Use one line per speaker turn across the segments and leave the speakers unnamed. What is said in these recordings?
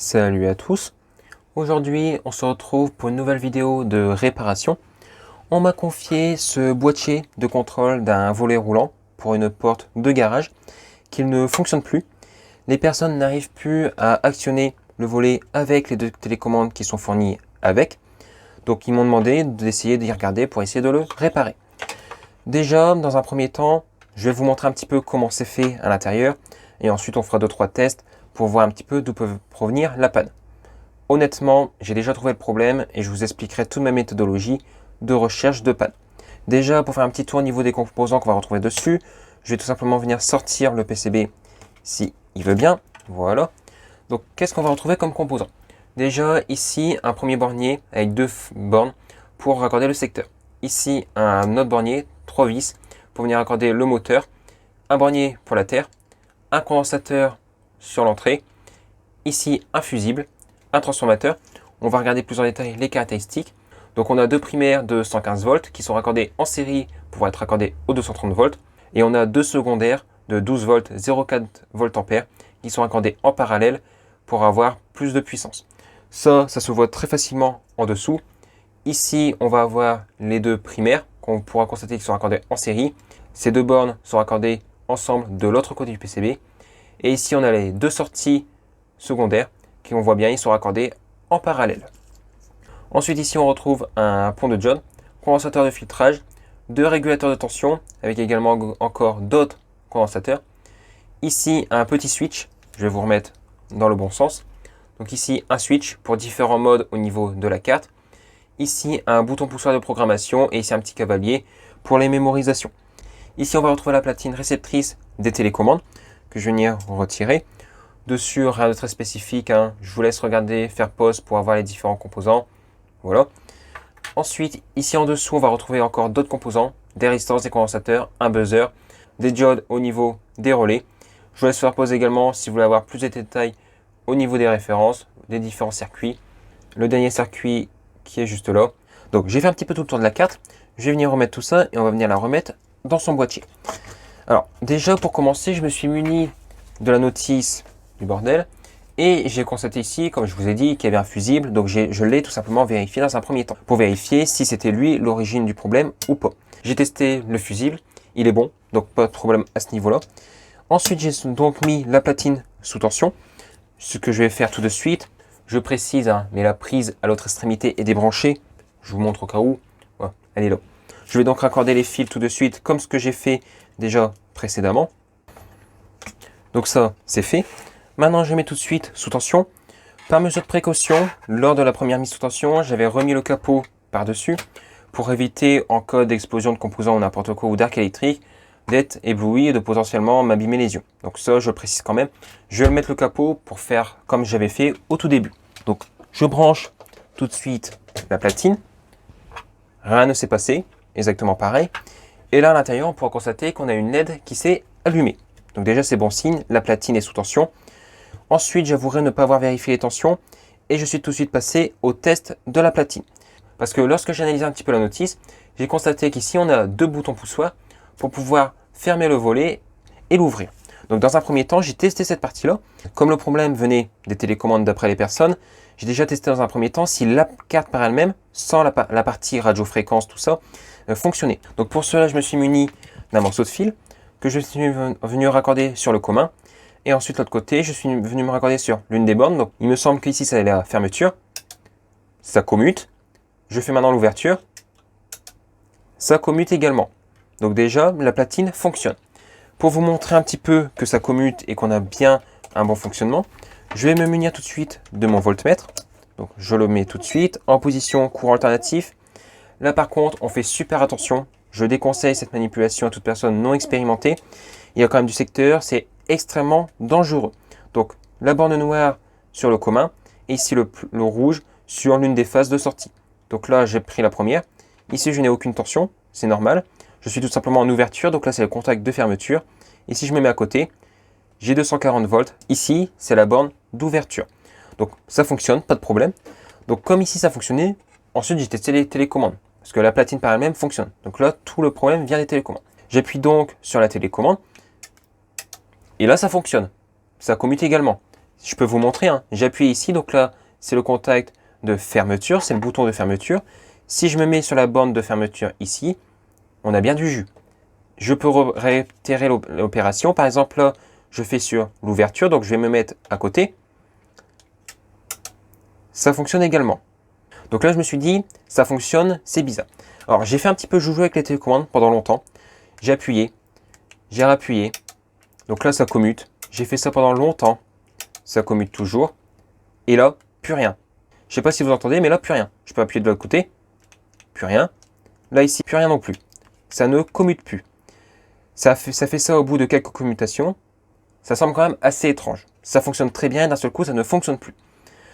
Salut à tous, aujourd'hui on se retrouve pour une nouvelle vidéo de réparation. On m'a confié ce boîtier de contrôle d'un volet roulant pour une porte de garage qui ne fonctionne plus. Les personnes n'arrivent plus à actionner le volet avec les deux télécommandes qui sont fournies avec. Donc ils m'ont demandé d'essayer d'y regarder pour essayer de le réparer. Déjà dans un premier temps, je vais vous montrer un petit peu comment c'est fait à l'intérieur et ensuite on fera 2-3 tests pour voir un petit peu d'où peut provenir la panne. Honnêtement, j'ai déjà trouvé le problème et je vous expliquerai toute ma méthodologie de recherche de panne. Déjà, pour faire un petit tour au niveau des composants qu'on va retrouver dessus, je vais tout simplement venir sortir le PCB si il veut bien. Voilà. Donc, qu'est-ce qu'on va retrouver comme composant? Déjà, ici, un premier bornier avec 2 bornes pour raccorder le secteur. Ici, un autre bornier, 3 vis, pour venir raccorder le moteur. Un bornier pour la terre. Un condensateur sur l'entrée. Ici, un fusible, un transformateur. On va regarder plus en détail les caractéristiques. Donc on a 2 primaires de 115 volts qui sont raccordés en série pour être raccordés aux 230 volts. Et on a 2 secondaires de 12 volts 0,4 volts ampères qui sont raccordés en parallèle pour avoir plus de puissance. Ça se voit très facilement en dessous. Ici, on va avoir les 2 primaires qu'on pourra constater qu'ils sont raccordés en série. Ces 2 bornes sont raccordées ensemble de l'autre côté du PCB. Et ici, on a les 2 sorties secondaires qui, on voit bien, ils sont raccordés en parallèle. Ensuite, ici, on retrouve un pont de diode, condensateur de filtrage, 2 régulateurs de tension, avec également encore d'autres condensateurs. Ici, un petit switch, je vais vous remettre dans le bon sens. Donc ici, un switch pour différents modes au niveau de la carte. Ici, un bouton poussoir de programmation et ici, un petit cavalier pour les mémorisations. Ici, on va retrouver la platine réceptrice des télécommandes que je vais venir retirer. Dessus, rien de très spécifique, hein. Je vous laisse regarder, faire pause pour avoir les différents composants. Voilà. Ensuite, ici en dessous, on va retrouver encore d'autres composants, des résistances, des condensateurs, un buzzer, des diodes au niveau des relais. Je vous laisse faire pause également si vous voulez avoir plus de détails au niveau des références, des différents circuits. Le dernier circuit qui est juste là. Donc, j'ai fait un petit peu tout le tour de la carte. Je vais venir remettre tout ça et on va venir la remettre dans son boîtier. Alors, déjà pour commencer, je me suis muni de la notice du bordel et j'ai constaté ici, comme je vous ai dit, qu'il y avait un fusible. Donc, je l'ai tout simplement vérifié dans un premier temps pour vérifier si c'était lui l'origine du problème ou pas. J'ai testé le fusible, il est bon, donc pas de problème à ce niveau-là. Ensuite, j'ai donc mis la platine sous tension. Ce que je vais faire tout de suite, je précise, hein, mais la prise à l'autre extrémité est débranchée. Je vous montre au cas où. Voilà, elle est là. Je vais donc raccorder les fils tout de suite, comme ce que j'ai fait déjà précédemment. Donc ça, c'est fait. Maintenant, je mets tout de suite sous tension. Par mesure de précaution, lors de la première mise sous tension, j'avais remis le capot par-dessus pour éviter, en cas d'explosion de composants ou n'importe quoi ou d'arc électrique, d'être ébloui et de potentiellement m'abîmer les yeux. Donc ça, je le précise quand même. Je vais mettre le capot pour faire comme j'avais fait au tout début. Donc, je branche tout de suite la platine. Rien ne s'est passé. Exactement pareil. Et là, à l'intérieur, on pourra constater qu'on a une LED qui s'est allumée. Donc déjà, c'est bon signe. La platine est sous tension. Ensuite, j'avouerai ne pas avoir vérifié les tensions. Et je suis tout de suite passé au test de la platine. Parce que lorsque j'ai analysé un petit peu la notice, j'ai constaté qu'ici, on a 2 boutons poussoirs pour pouvoir fermer le volet et l'ouvrir. Donc dans un premier temps, j'ai testé cette partie-là. Comme le problème venait des télécommandes d'après les personnes, j'ai déjà testé dans un premier temps si la carte par elle-même, sans la partie radiofréquence, tout ça, fonctionnait. Donc pour cela, je me suis muni d'un morceau de fil que je suis venu raccorder sur le commun. Et ensuite, l'autre côté, je suis venu me raccorder sur l'une des bornes. Donc il me semble qu'ici, ça est la fermeture. Ça commute. Je fais maintenant l'ouverture. Ça commute également. Donc déjà, la platine fonctionne. Pour vous montrer un petit peu que ça commute et qu'on a bien un bon fonctionnement, je vais me munir tout de suite de mon voltmètre. Donc je le mets tout de suite en position courant alternatif. Là par contre, on fait super attention. Je déconseille cette manipulation à toute personne non expérimentée. Il y a quand même du secteur, c'est extrêmement dangereux. Donc la borne noire sur le commun et ici le rouge sur l'une des phases de sortie. Donc là, j'ai pris la première. Ici, je n'ai aucune tension, c'est normal. Je suis tout simplement en ouverture, donc là c'est le contact de fermeture. Et si je me mets à côté, j'ai 240 volts. Ici, c'est la borne d'ouverture. Donc ça fonctionne, pas de problème. Donc comme ici ça fonctionnait, ensuite j'ai testé les télécommandes. Parce que la platine par elle-même fonctionne. Donc là, tout le problème vient des télécommandes. J'appuie donc sur la télécommande. Et là, ça fonctionne. Ça commute également. je peux vous montrer, hein. J'ai appuyé ici, donc là, c'est le contact de fermeture, c'est le bouton de fermeture. Si je me mets sur la borne de fermeture ici, on a bien du jus. Je peux réitérer l'opération. Par exemple, là, je fais sur l'ouverture, donc je vais me mettre à côté. Ça fonctionne également. Donc là, je me suis dit, ça fonctionne, c'est bizarre. Alors, j'ai fait un petit peu joujou avec les télécommandes pendant longtemps. J'ai appuyé, j'ai rappuyé. Donc là, ça commute. J'ai fait ça pendant longtemps. Ça commute toujours. Et là, plus rien. Je ne sais pas si vous entendez, mais là, plus rien. Je peux appuyer de l'autre côté. Plus rien. Là, ici, plus rien non plus. Ça ne commute plus. Ça fait ça au bout de quelques commutations. Ça semble quand même assez étrange. Ça fonctionne très bien et d'un seul coup, ça ne fonctionne plus.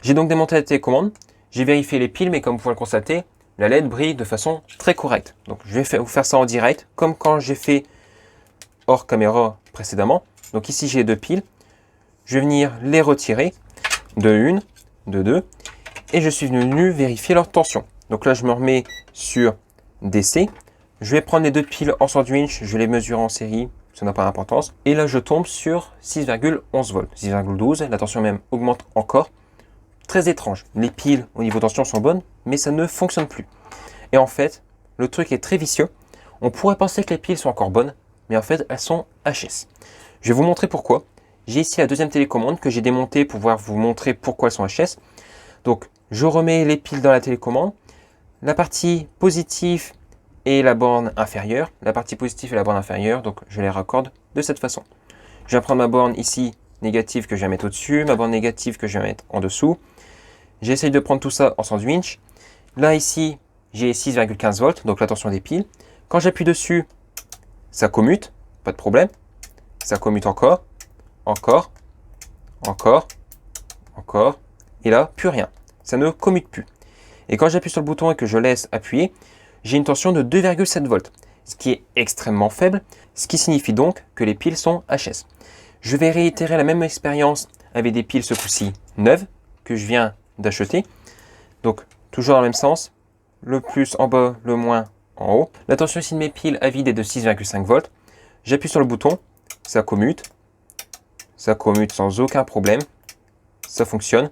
J'ai donc démonté la télécommande. J'ai vérifié les piles, mais comme vous pouvez le constater, la LED brille de façon très correcte. Donc, je vais vous faire ça en direct, comme quand j'ai fait hors caméra précédemment. Donc ici, j'ai 2 piles. Je vais venir les retirer de 1, de 2. Et je suis venu vérifier leur tension. Donc là, je me remets sur DC. Je vais prendre les 2 piles en sandwich, je vais les mesurer en série, ça n'a pas d'importance. Et là, je tombe sur 6,11 volts, 6,12. La tension même augmente encore. Très étrange. Les piles au niveau tension sont bonnes, mais ça ne fonctionne plus. Et en fait, le truc est très vicieux. On pourrait penser que les piles sont encore bonnes, mais en fait, elles sont HS. Je vais vous montrer pourquoi. J'ai ici la deuxième télécommande que j'ai démontée pour pouvoir vous montrer pourquoi elles sont HS. Donc, je remets les piles dans la télécommande. La partie positive et la borne inférieure. La partie positive et la borne inférieure, donc je les raccorde de cette façon. Je vais prendre ma borne ici négative que je vais mettre au-dessus, ma borne négative que je vais mettre en dessous. J'essaye de prendre tout ça en sandwich. Là, ici, j'ai 6,15 volts, donc la tension des piles. Quand j'appuie dessus, ça commute, pas de problème. Ça commute encore, encore, encore, encore. Et là, plus rien. Ça ne commute plus. Et quand j'appuie sur le bouton et que je laisse appuyer, j'ai une tension de 2,7 volts, ce qui est extrêmement faible, ce qui signifie donc que les piles sont HS. Je vais réitérer la même expérience avec des piles ce coup-ci neuves que je viens d'acheter. Donc toujours dans le même sens, le plus en bas, le moins en haut. La tension ici de mes piles à vide est de 6,5 volts. J'appuie sur le bouton, ça commute sans aucun problème, ça fonctionne.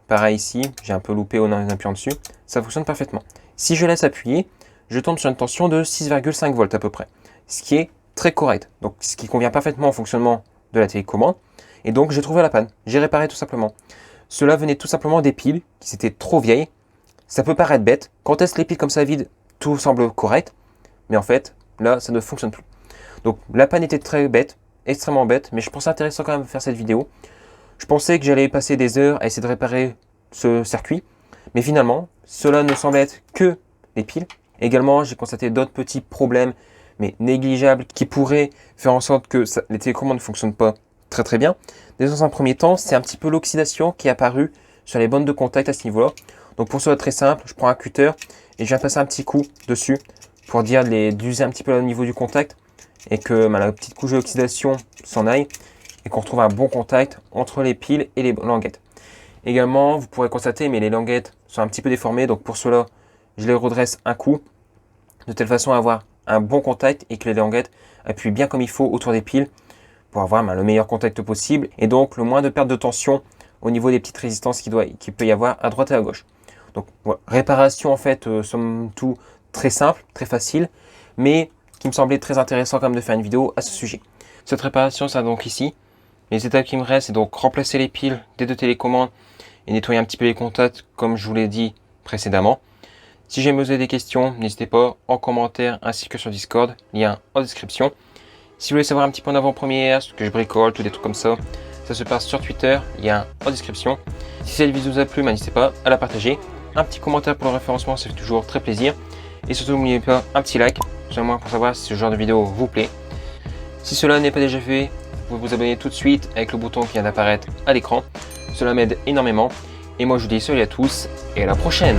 Pareil ici, j'ai un peu loupé en appuyant dessus, ça fonctionne parfaitement. Si je laisse appuyer, je tombe sur une tension de 6,5 volts à peu près, ce qui est très correct, donc ce qui convient parfaitement au fonctionnement de la télécommande. Et donc j'ai trouvé la panne, j'ai réparé tout simplement. Cela venait tout simplement des piles qui étaient trop vieilles. Ça peut paraître bête, quand on teste les piles comme ça vides, tout semble correct, mais en fait, là, ça ne fonctionne plus. Donc la panne était très bête, extrêmement bête, mais je pensais intéressant quand même de faire cette vidéo. Je pensais que j'allais passer des heures à essayer de réparer ce circuit, mais finalement, cela ne semble être que les piles. Également, j'ai constaté d'autres petits problèmes, mais négligeables, qui pourraient faire en sorte que les télécommandes ne fonctionnent pas très bien. Déjà, dans un premier temps, c'est un petit peu l'oxydation qui est apparue sur les bandes de contact à ce niveau-là. Donc pour cela, très simple, je prends un cutter et je viens passer un petit coup dessus pour dire d'user un petit peu au niveau du contact et que la petite couche d'oxydation s'en aille et qu'on retrouve un bon contact entre les piles et les languettes. Également, vous pourrez constater, mais les languettes sont un petit peu déformées, donc pour cela, je les redresse un coup, de telle façon à avoir un bon contact et que les languettes appuient bien comme il faut autour des piles pour avoir le meilleur contact possible et donc le moins de perte de tension au niveau des petites résistances qu'il peut y avoir à droite et à gauche. Donc voilà, réparation en fait, somme toute très simple, très facile, mais qui me semblait très intéressant quand même de faire une vidéo à ce sujet. Cette réparation, ça donc ici. Les étapes qui me restent, c'est donc remplacer les piles des 2 télécommandes et nettoyer un petit peu les contacts comme je vous l'ai dit précédemment. Si jamais vous avez des questions, n'hésitez pas en commentaire ainsi que sur Discord, lien en description. Si vous voulez savoir un petit peu en avant-première, ce que je bricole, tout des trucs comme ça, ça se passe sur Twitter, lien en description. Si cette vidéo vous a plu, n'hésitez pas à la partager. Un petit commentaire pour le référencement, ça fait toujours très plaisir. Et surtout, n'oubliez pas un petit like, seulement pour savoir si ce genre de vidéo vous plaît. Si cela n'est pas déjà fait, vous pouvez vous abonner tout de suite avec le bouton qui vient d'apparaître à l'écran. Cela m'aide énormément. Et moi je vous dis salut à tous et à la prochaine.